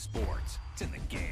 sports. It's in the game.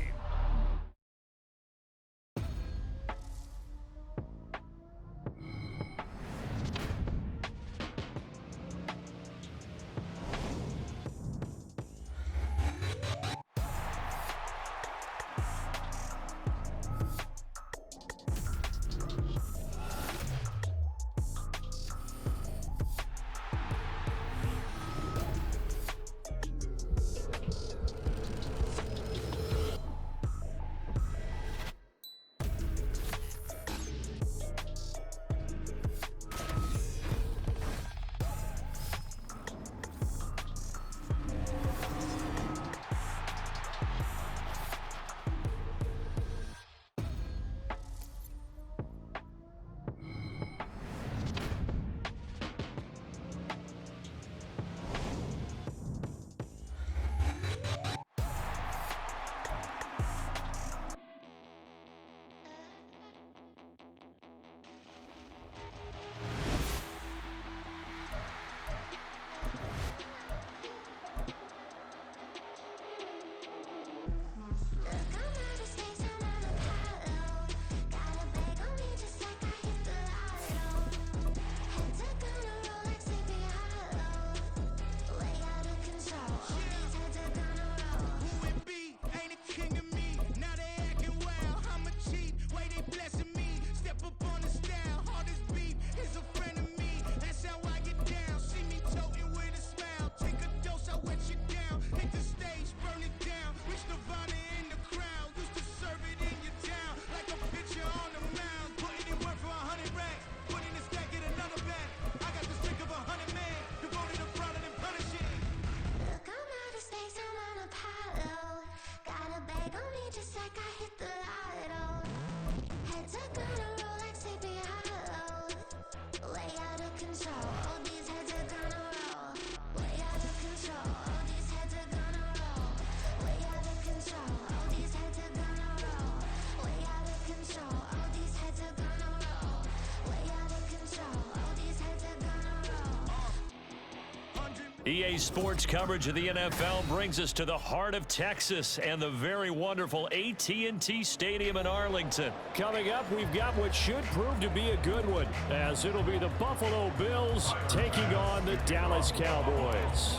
EA Sports coverage of the NFL brings us to the heart of Texas and the very wonderful AT&T Stadium in Arlington. Coming up, we've got what should prove to be a good one, as it'll be the Buffalo Bills taking on the Dallas Cowboys.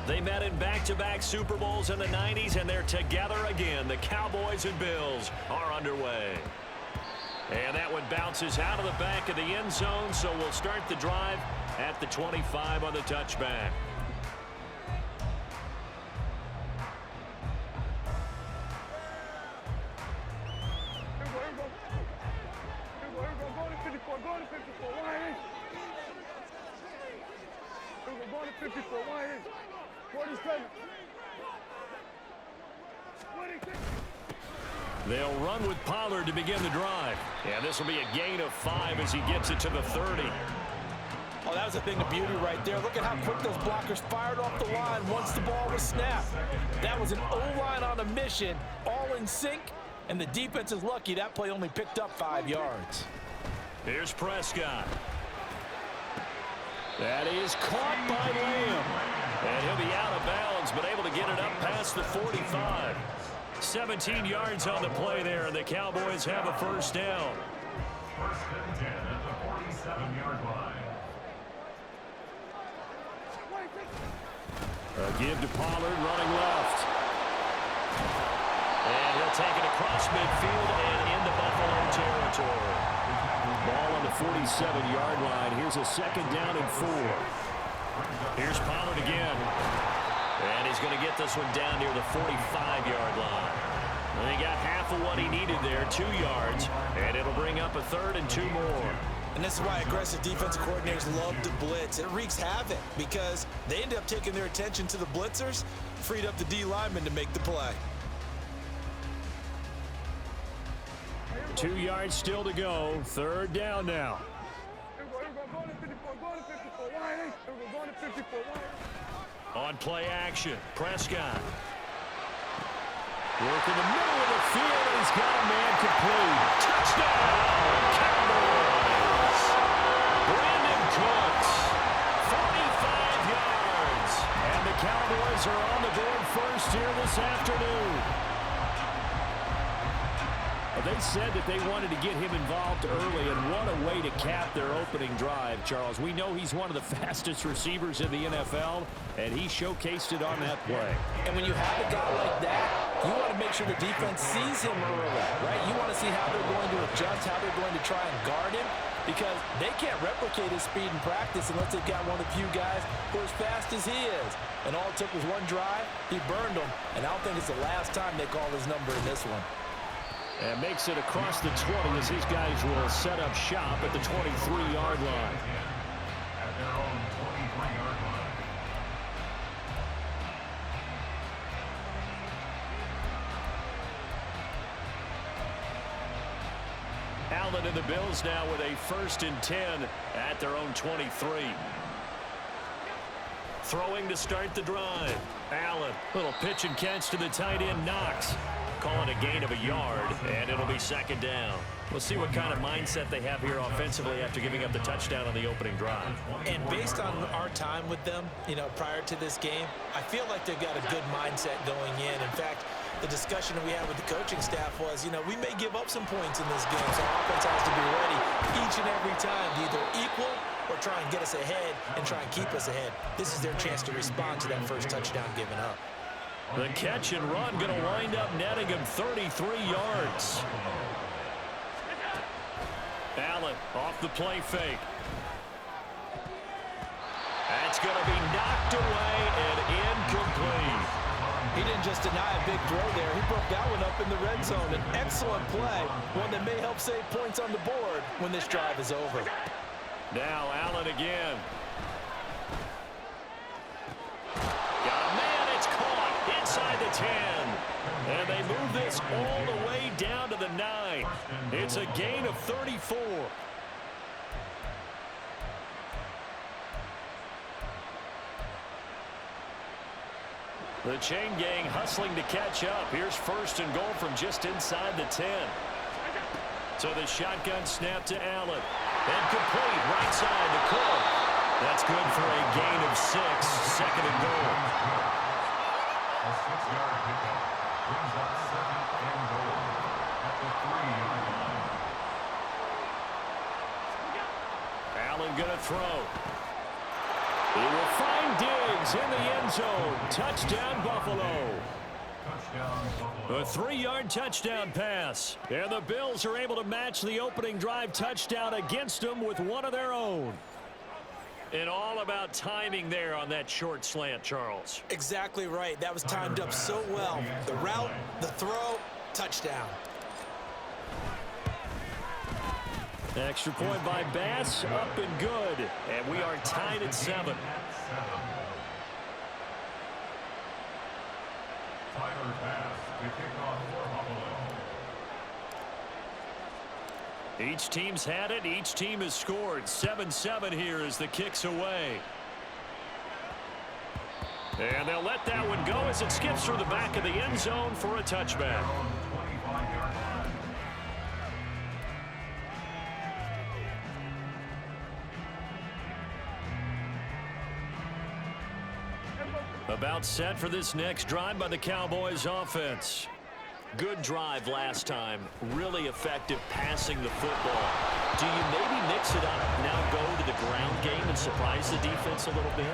They met in back-to-back Super Bowls in the 90s, and they're together again. The Cowboys and Bills are underway. And that one bounces out of the back of the end zone, so we'll start the drive at the 25 on the touchback. They'll run with Pollard to begin the drive. And this will be a gain of 5 as he gets it to the 30. Oh, that was a thing of beauty right there. Look at how quick those blockers fired off the line once the ball was snapped. That was an O-line on a mission, all in sync, and the defense is lucky that play only picked up 5 yards. Here's Prescott. That is caught by Lamb. And he'll be out of bounds, but able to get it up past the 45. 17 yards on the play there, and the Cowboys have a first down. First and 10 at the 47-yard line. A give to Pollard, running left. And he'll take it across midfield and into Buffalo territory. Ball on the 47-yard line. Here's a second down and 4. Here's Pollard again. And he's going to get this one down near the 45-yard line. And he got half of what he needed there, 2 yards. And it'll bring up a 3rd and 2 more. And this is why aggressive defensive coordinators love to blitz. It wreaks havoc because they end up taking their attention to the blitzers, freed up the D lineman to make the play. 2 yards still to go. 3rd down now. On play action, Prescott. Work in the middle of the field, and he's got a man complete. Touchdown, Cowboys! Brandon Cooks, 45 yards. And the Cowboys are on the board first here this this afternoon. They said that they wanted to get him involved early, and what a way to cap their opening drive, Charles. We know he's one of the fastest receivers in the NFL, and he showcased it on that play. And when you have a guy like that, you want to make sure the defense sees him early, right? You want to see how they're going to adjust, how they're going to try and guard him, because they can't replicate his speed in practice unless they've got one of the few guys who are as fast as he is. And all it took was one drive, he burned them, and I don't think it's the last time they call his number in this one. And makes it across the 20 as these guys will set up shop at the 23-yard line. At their own 23-yard line. Allen and the Bills now with a 1st and 10 at their own 23. Throwing to start the drive. Allen, little pitch and catch to the tight end, Knox. Calling a gain of a yard, and it'll be 2nd down. We'll see what kind of mindset they have here offensively after giving up the touchdown on the opening drive. And based on our time with them, prior to this game, I feel like they've got a good mindset going in. In fact, the discussion that we had with the coaching staff was, we may give up some points in this game, so our offense has to be ready each and every time to either equal or try and get us ahead and try and keep us ahead. This is their chance to respond to that first touchdown given up. The catch and run going to wind up netting him 33 yards. Allen off the play fake. That's going to be knocked away and incomplete. He didn't just deny a big throw there. He broke that one up in the red zone. An excellent play, one that may help save points on the board when this drive is over. Now Allen again. Got a man, it's caught inside the 10. And they move this all the way down to the 9. It's a gain of 34. The chain gang hustling to catch up. Here's 1st and goal from just inside the 10. So the shotgun snap to Allen. And complete right side to Cook. That's good for a gain of 6. 2nd and goal. A 6-yard pickup brings up 2nd and goal at the 3-yard line. Allen going to throw. He will find Diggs in the end zone. Touchdown, Buffalo. A 3-yard touchdown pass. And the Bills are able to match the opening drive touchdown against them with one of their own. And all about timing there on that short slant, Charles. Exactly right. That was timed up so well. The route, the throw, touchdown. Extra point by Bass, up and good. And we are tied at 7. Tyler Bass to kick off for Buffalo. Each team's had it. Each team has scored. 7-7 here as the kick's away. And they'll let that one go as it skips through the back of the end zone for a touchback. About set for this next drive by the Cowboys offense. Good drive last time. Really effective passing the football. Do you maybe mix it up, now go to the ground game and surprise the defense a little bit?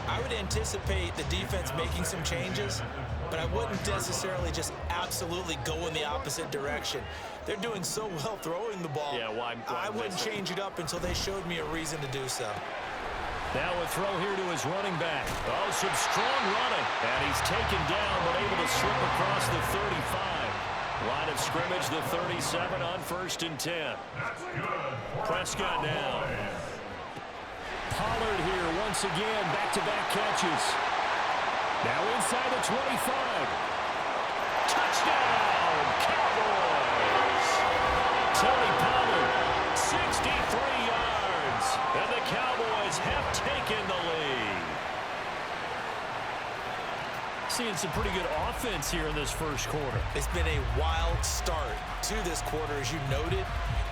I would anticipate the defense making some changes, but I wouldn't necessarily just absolutely go in the opposite direction. They're doing so well throwing the ball. Yeah, why I wouldn't change it up until they showed me a reason to do so. Now a throw here to his running back. Oh, some strong running. And he's taken down, but able to slip across the 35. Line of scrimmage, the 37 on 1st and 10. That's good. Prescott now. Pollard here once again, back-to-back catches. Now inside the 25. Touchdown, Cowboys. Tony Pollard, 63 yards. And the Cowboys have taken the lead. Seeing some pretty good offense here in this first quarter. It's been a wild start to this quarter, as you noted.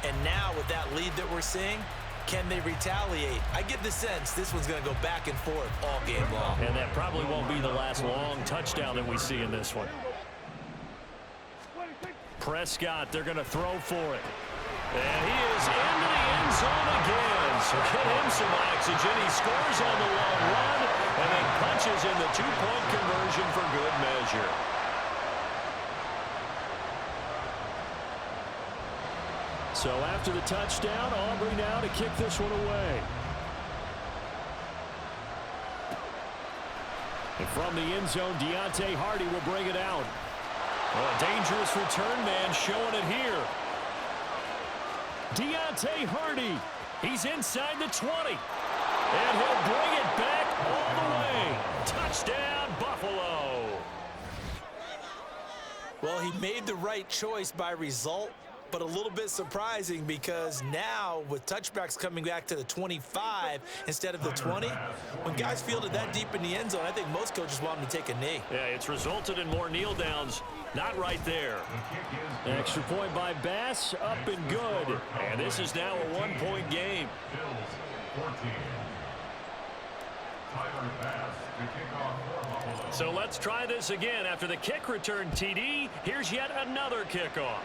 And now with that lead that we're seeing, Can they retaliate? I get the sense this one's going to go back and forth all game long. And that probably won't be the last long touchdown that we see in this one. Prescott, they're going to throw for it. And he is into the end zone again. So get him some oxygen. He scores on the long run and then punches in the two-point conversion for good measure. So after the touchdown, Aubrey now to kick this one away. And from the end zone, Deontay Hardy will bring it out. Well, a dangerous return man showing it here. Deontay Hardy. He's inside the 20. And he'll bring it back all the way. Touchdown, Buffalo. Well, he made the right choice by result, but a little bit surprising because now with touchbacks coming back to the 25 instead of the 20, when guys fielded that deep in the end zone, I think most coaches want them to take a knee. Yeah, it's resulted in more kneel downs. Not right there. Extra point by Bass, up and good. And this is now a one-point game. Bills 14. Tyler Bass to kick off for Buffalo. So let's try this again. After the kick return TD, here's yet another kickoff.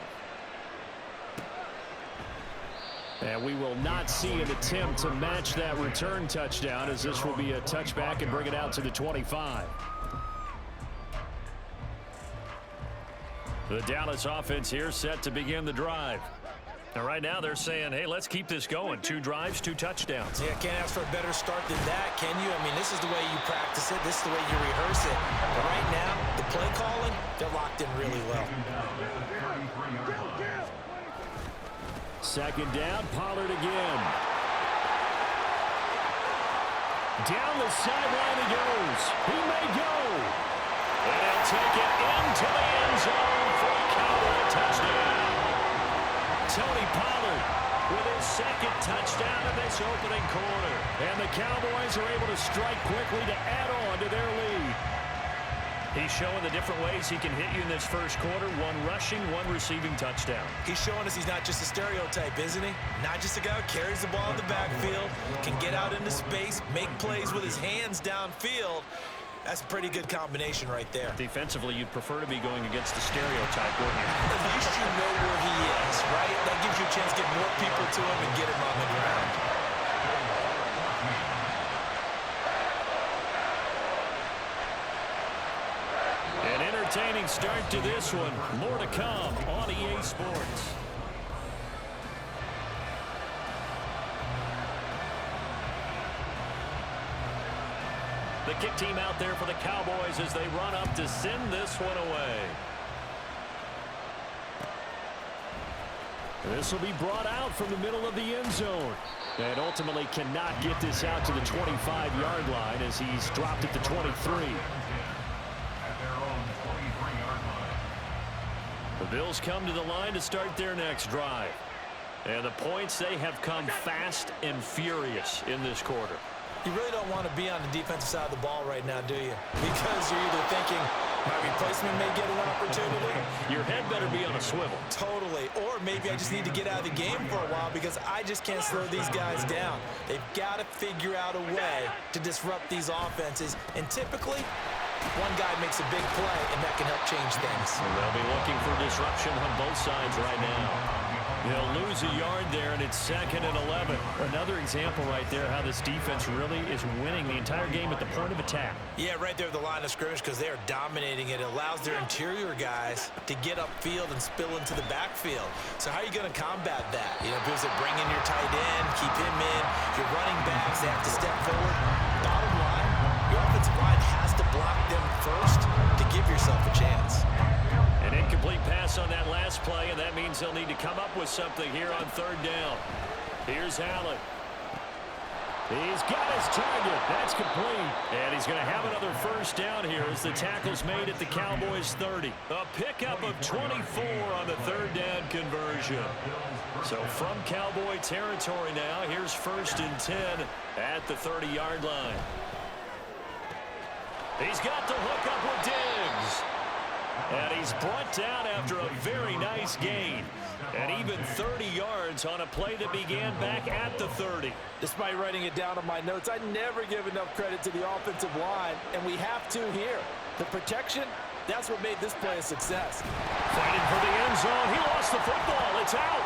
And we will not see an attempt to match that return touchdown, as this will be a touchback and bring it out to the 25. The Dallas offense here set to begin the drive. And right now they're saying, hey, let's keep this going. 2 drives, 2 touchdowns. Yeah, can't ask for a better start than that, can you? I mean, this is the way you practice it. This is the way you rehearse it. But right now, the play calling, they're locked in really well. Second down, Pollard again. Down the sideline he goes. He may go. And he'll take it into the end zone for a Cowboy touchdown. Tony Pollard with his second touchdown in this opening quarter. And the Cowboys are able to strike quickly to add on to their lead. He's showing the different ways he can hit you in this first quarter. 1 rushing, 1 receiving touchdown. He's showing us he's not just a stereotype, isn't he? Not just a guy who carries the ball in the backfield, can get out into space, make plays with his hands downfield. That's a pretty good combination right there. Defensively, you'd prefer to be going against the stereotype, wouldn't you? At least you know where he is, right? That gives you a chance to get more people to him and get him on the ground. An entertaining start to this one. More to come on EA Sports. The kick team out there for the Cowboys as they run up to send this one away. This will be brought out from the middle of the end zone. And ultimately cannot get this out to the 25-yard line as he's dropped at the 23. The Bills come to the line to start their next drive. And the points, they have come fast and furious in this quarter. You really don't want to be on the defensive side of the ball right now, do you? Because you're either thinking, my replacement may get an opportunity. Your head better be on a swivel. Totally. Or maybe I just need to get out of the game for a while because I just can't slow these guys down. They've got to figure out a way to disrupt these offenses. And typically, one guy makes a big play, and that can help change things. They'll be looking for disruption on both sides right now. They'll lose a yard there, and it's 2nd and 11. Another example right there how this defense really is winning the entire game at the point of attack. Yeah, right there at the line of scrimmage because they are dominating it. It allows their interior guys to get upfield and spill into the backfield. So how are you going to combat that? You know, people say bring in your tight end, keep him in. Your running backs, they have to step forward. Bottom line, your offensive line has to block them first to give yourself a chance. An incomplete pass on that last play, and that means they'll need to come up with something here on 3rd down. Here's Allen. He's got his target. That's complete. And he's going to have another first down here as the tackle's made at the Cowboys' 30. A pickup of 24 on the 3rd down conversion. So from Cowboy territory now, here's 1st and 10 at the 30-yard line. He's got the hook up with Diggs. And he's brought down after a very nice gain. And even 30 yards on a play that began back at the 30. Despite writing it down on my notes, I never give enough credit to the offensive line, and we have to here. The protection, that's what made this play a success. Fighting for the end zone. He lost the football. It's out.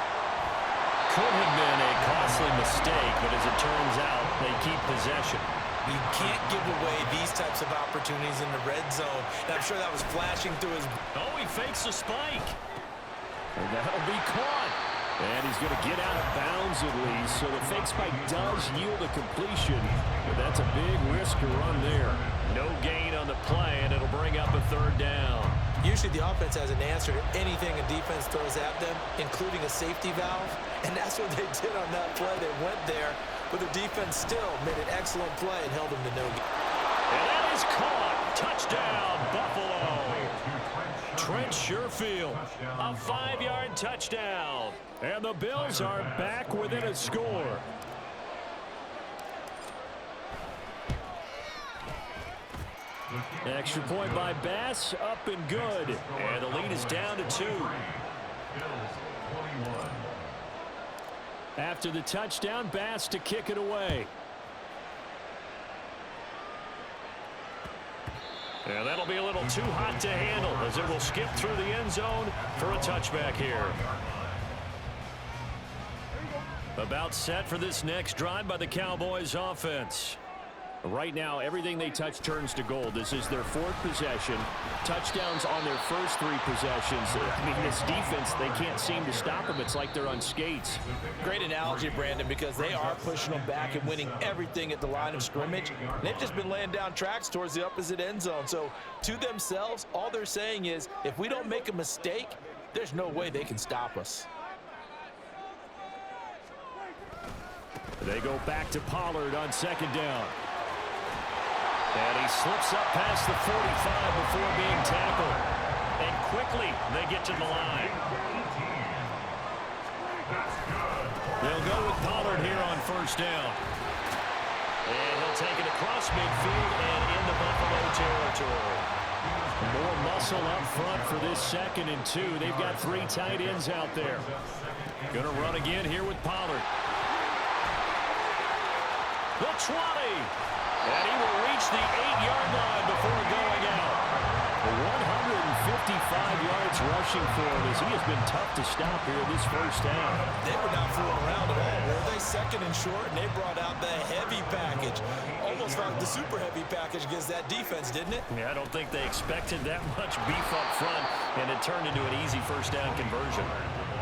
Could have been a costly mistake, but as it turns out, they keep possession. You can't give away these types of opportunities in the red zone. And I'm sure that was flashing through his... Oh, he fakes a spike. And that'll be caught. And he's going to get out of bounds at least. So the fake spike does yield a completion. But that's a big risk to run there. No gain on the play, and it'll bring up a third down. Usually the offense has an answer to anything a defense throws at them, including a safety valve. And that's what they did on that play. They went there, but the defense still made an excellent play and held them to no gain. And that is caught. Touchdown, Buffalo. Trent Sherfield, a 5-yard touchdown. And the Bills are back within a score. Extra point by Bass, up and good. And the lead is down to 2. After the touchdown, Bass to kick it away. And that'll be a little too hot to handle as it will skip through the end zone for a touchback here. About set for this next drive by the Cowboys offense. Right now, everything they touch turns to gold. This is their 4th possession. Touchdowns on their first 3 possessions. I mean, this defense, they can't seem to stop them. It's like they're on skates. Great analogy, Brandon, because they are pushing them back and winning everything at the line of scrimmage. They've just been laying down tracks towards the opposite end zone. So to themselves, all they're saying is, if we don't make a mistake, there's no way they can stop us. They go back to Pollard on 2nd down. And he slips up past the 45 before being tackled. And quickly, they get to the line. They'll go with Pollard here on 1st down. And he'll take it across midfield and into Buffalo territory. More muscle up front for this 2nd and 2. They've got 3 tight ends out there. Going to run again here with Pollard. The 20. And he will reach the 8-yard line before going out. 155 yards rushing for him as he has been tough to stop here this 1st down. They were not fooling around at all, were they? 2nd and short, and they brought out the heavy package. Almost like the super heavy package against that defense, didn't it? Yeah, I don't think they expected that much beef up front, and it turned into an easy 1st down conversion.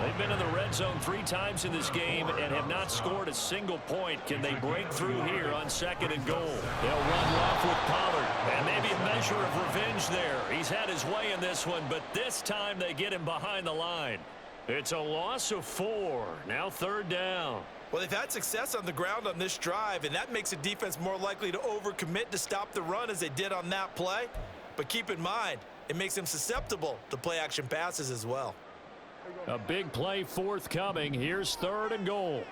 They've been in the red zone 3 times in this game and have not scored a single point. Can they break through here on 2nd and goal? They'll run left with Pollard, and maybe a measure of revenge there. He's had his way in this one, but this time they get him behind the line. It's a loss of 4. Now 3rd down. Well, they've had success on the ground on this drive, and that makes the defense more likely to overcommit to stop the run as they did on that play. But keep in mind, it makes them susceptible to play-action passes as well. A big play forthcoming. Here's 3rd and goal.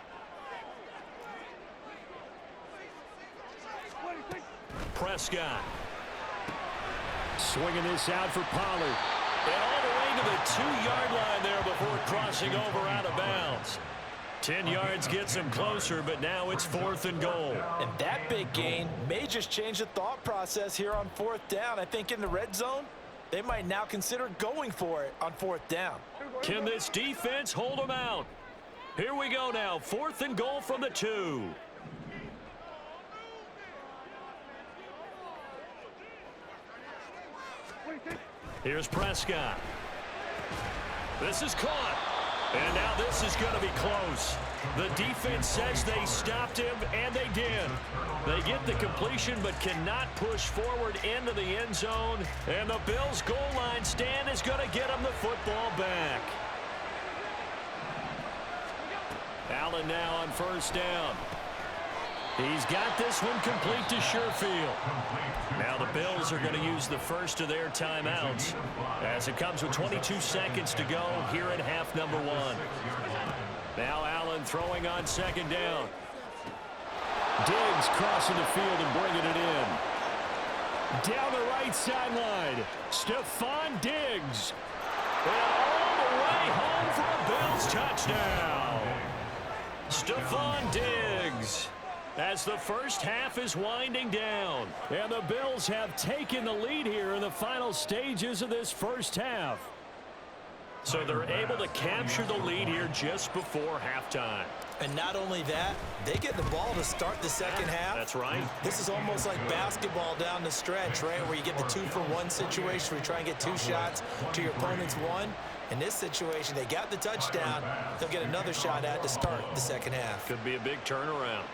Prescott. Swinging this out for Pollard. And all the way to the 2-yard line there before crossing over out of bounds. 10 yards gets him closer, but now it's 4th and goal. And that big gain may just change the thought process here on 4th down. I think in the red zone, they might now consider going for it on 4th down. Can this defense hold them out? Here we go now. 4th and goal from the 2. Here's Prescott. This is caught. And now this is going to be close. The defense says they stopped him, and they did. They get the completion but cannot push forward into the end zone. And the Bills' goal line stand is going to get them the football back. Allen now on 1st down. He's got this one complete to Sherfield. Now the Bills are going to use the first of their timeouts as it comes with 22 seconds to go here at half number 1. Now Allen throwing on 2nd down. Diggs crossing the field and bringing it in. Down the right sideline, Stephon Diggs. And all the way home for a Bills touchdown. Stephon Diggs. As the first half is winding down. And the Bills have taken the lead here in the final stages of this first half. So they're able to capture the lead here just before halftime. And not only that, they get the ball to start the second half. That's right. This is almost like basketball down the stretch, right, where you get the 2-for-1 situation where you try and get 2 shots to your opponent's 1. In this situation, they got the touchdown. They'll get another shot at to start the second half. Could be a big turnaround.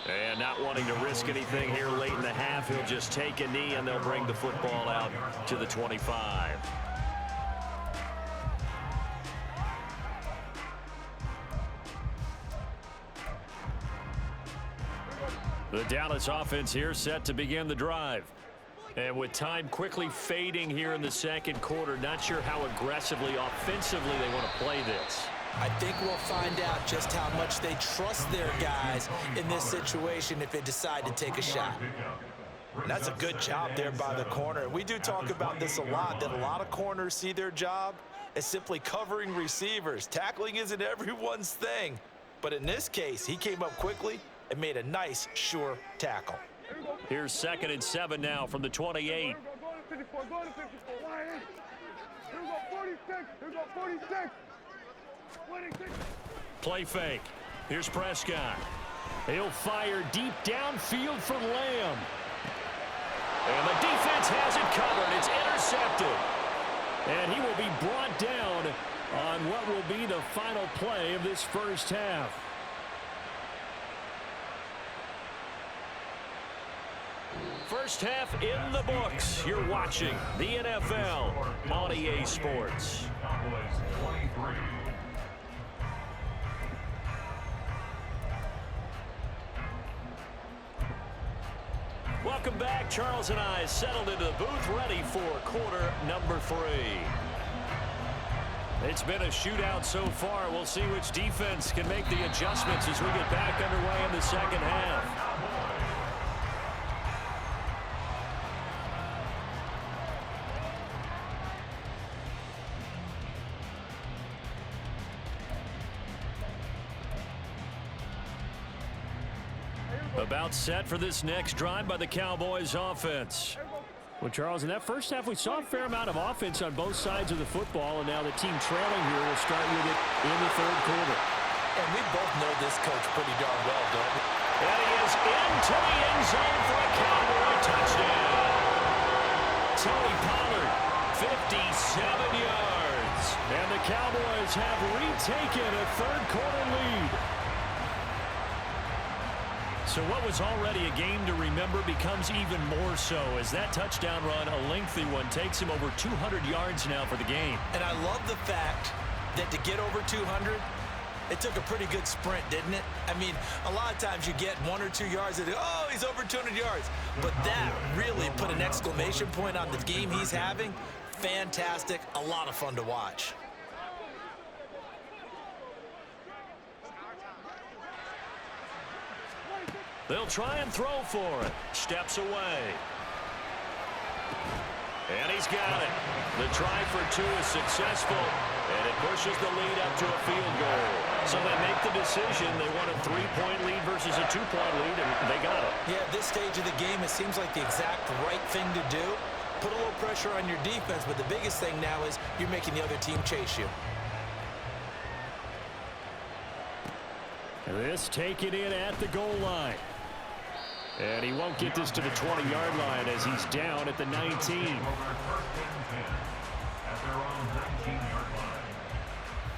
And not wanting to risk anything here late in the half, he'll just take a knee, and they'll bring the football out to the 25. The Dallas offense here set to begin the drive. And with time quickly fading here in the second quarter, not sure how aggressively, offensively they want to play this. I think we'll find out just how much they trust their guys in this situation if they decide to take a shot. And that's a good job there by the corner. We do talk about this a lot, that a lot of corners see their job as simply covering receivers. Tackling isn't everyone's thing. But in this case, he came up quickly and made a nice, sure tackle. Here's 2nd and 7 now from the 28. Play fake. Here's Prescott. He'll fire deep downfield for Lamb. And the defense has it covered. It's intercepted. And he will be brought down on what will be the final play of this first half. First half in the books. You're watching the NFL on EA Sports. Welcome back. Charles and I settled into the booth, ready for quarter number 3. It's been a shootout so far. We'll see which defense can make the adjustments as we get back underway in the second half. About set for this next drive by the Cowboys offense. Well, Charles, in that first half, we saw a fair amount of offense on both sides of the football, and now the team trailing here will start with it in the third quarter. And we both know this coach pretty darn well, don't we? And he is into the end zone for a Cowboy touchdown. Tony Pollard, 57 yards. And the Cowboys have retaken a third quarter lead. So what was already a game to remember becomes even more so as that touchdown run, a lengthy one, takes him over 200 yards now for the game. And I love the fact that to get over 200, it took a pretty good sprint, didn't it? I mean, a lot of times you get 1 or 2 yards and, oh, he's over 200 yards. But that really put an exclamation point on the game he's having. Fantastic. A lot of fun to watch. They'll try and throw for it. Steps away. And he's got it. The try for 2 is successful, and it pushes the lead up to a field goal. So they make the decision. They want a 3-point lead versus a 2-point lead, and they got it. Yeah, at this stage of the game, it seems like the exact right thing to do. Put a little pressure on your defense, but the biggest thing now is you're making the other team chase you. This taken in at the goal line. And he won't get this to the 20-yard line as he's down at the 19.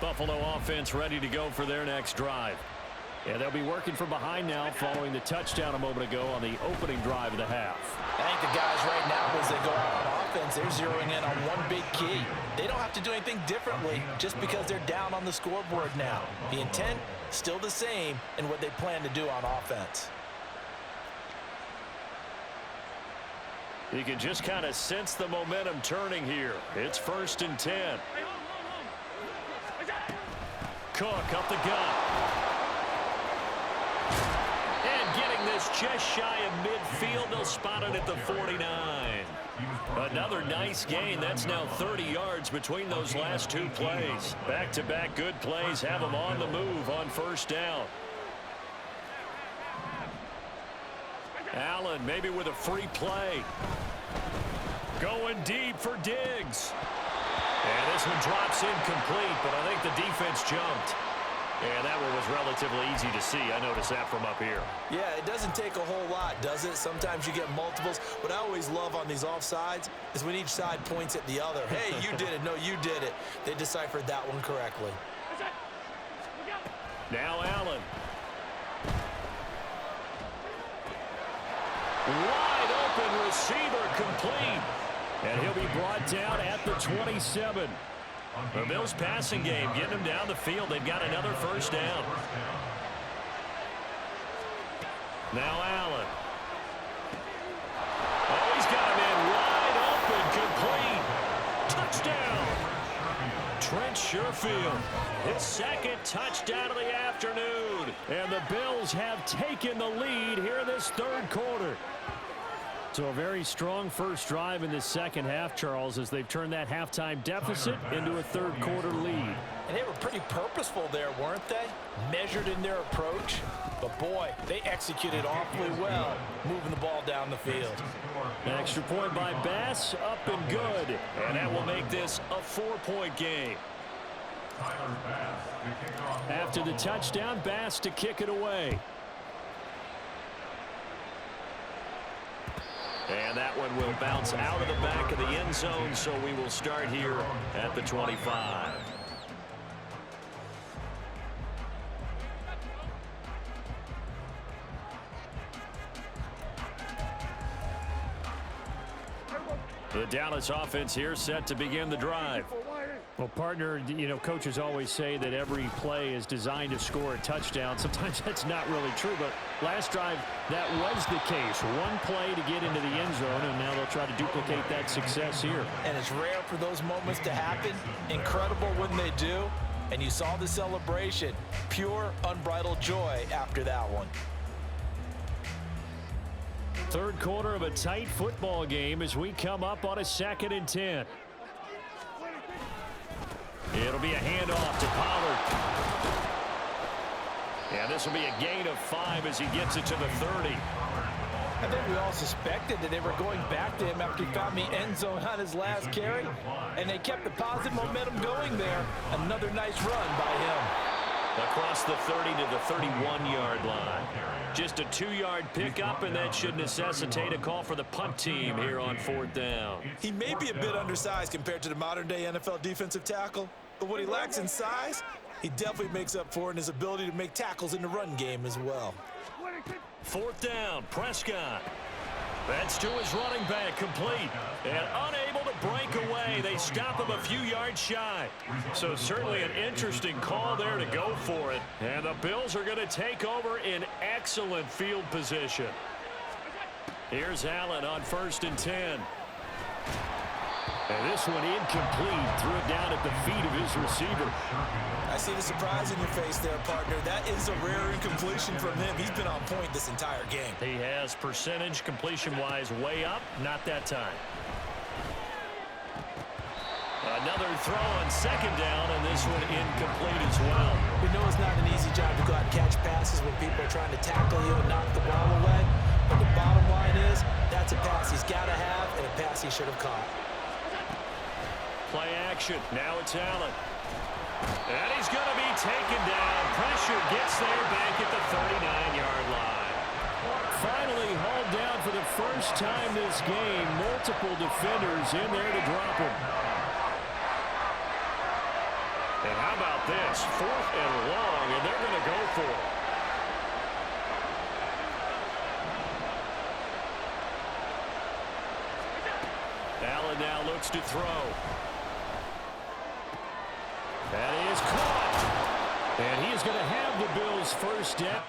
Buffalo offense ready to go for their next drive. Yeah, they'll be working from behind now following the touchdown a moment ago on the opening drive of the half. I think the guys right now, as they go out on offense, they're zeroing in on one big key. They don't have to do anything differently just because they're down on the scoreboard now. The intent, still the same in what they plan to do on offense. You can just kind of sense the momentum turning here. It's 1st and 10. Cook up the gut. And getting this just shy of midfield. They'll spot it at the 49. Another nice gain. That's now 30 yards between those last two plays. Back-to-back good plays have them on the move on first down. Allen maybe with a free play. Going deep for Diggs. And this one drops incomplete, but I think the defense jumped. And that one was relatively easy to see. I noticed that from up here. Yeah, it doesn't take a whole lot, does it? Sometimes you get multiples. What I always love on these offsides is when each side points at the other. Hey, you did it. No, you did it. They deciphered that one correctly. Now Allen. Wide open receiver complete. And he'll be brought down at the 27. The Bills passing game getting them down the field. They've got another first down. Now Allen. Oh, he's got him in wide open, complete. Touchdown. Trent Sherfield, his second touchdown of the afternoon. And the Bills have taken the lead here in this third quarter. So a very strong first drive in this second half, Charles, as they've turned that halftime deficit into a third quarter lead. And they were pretty purposeful there, weren't they? Measured in their approach. But boy, they executed awfully well, moving the ball down the field. An extra point by Bass, up and good. And that will make this a 4-point game. After the touchdown, Bass to kick it away. And that one will bounce out of the back of the end zone, so we will start here at the 25. The Dallas offense here set to begin the drive. Well, partner, you know, coaches always say that every play is designed to score a touchdown. Sometimes that's not really true, but last drive, that was the case. One play to get into the end zone, and now they'll try to duplicate that success here. And it's rare for those moments to happen. Incredible when they do. And you saw the celebration. Pure, unbridled joy after that one. Third quarter of a tight football game as we come up on a 2nd and 10. It'll be a handoff to Pollard. And this will be a gain of 5 as he gets it to the 30. I think we all suspected that they were going back to him after he found the end zone on his last carry. And they kept the positive momentum going there. Another nice run by him. Across the 30 to the 31-yard line. Just a 2-yard pickup, and that should necessitate a call for the punt team here on 4th down. He may be a bit undersized compared to the modern-day NFL defensive tackle, but what he lacks in size, he definitely makes up for in his ability to make tackles in the run game as well. 4th down, Prescott. That's to his running back, complete. And unable to break away. They stop him a few yards shy. So certainly an interesting call there to go for it. And the Bills are going to take over in excellent field position. Here's Allen on 1st and 10. And this one incomplete. Threw it down at the feet of his receiver. I see the surprise in your face there, partner. That is a rare incompletion from him. He's been on point this entire game. He has percentage completion-wise way up. Not that time. Another throw on 2nd down, and this one incomplete as well. We know it's not an easy job to go out and catch passes when people are trying to tackle you and knock the ball away. But the bottom line is, that's a pass he's got to have and a pass he should have caught. Play action. Now it's Allen. And he's going to be taken down. Pressure gets there back at the 39-yard line. Finally hauled down for the first time this game. Multiple defenders in there to drop him. And how about this? 4th and long, and they're going to go for it. Allen now looks to throw. And he is caught. And he is going to have the Bills' first step.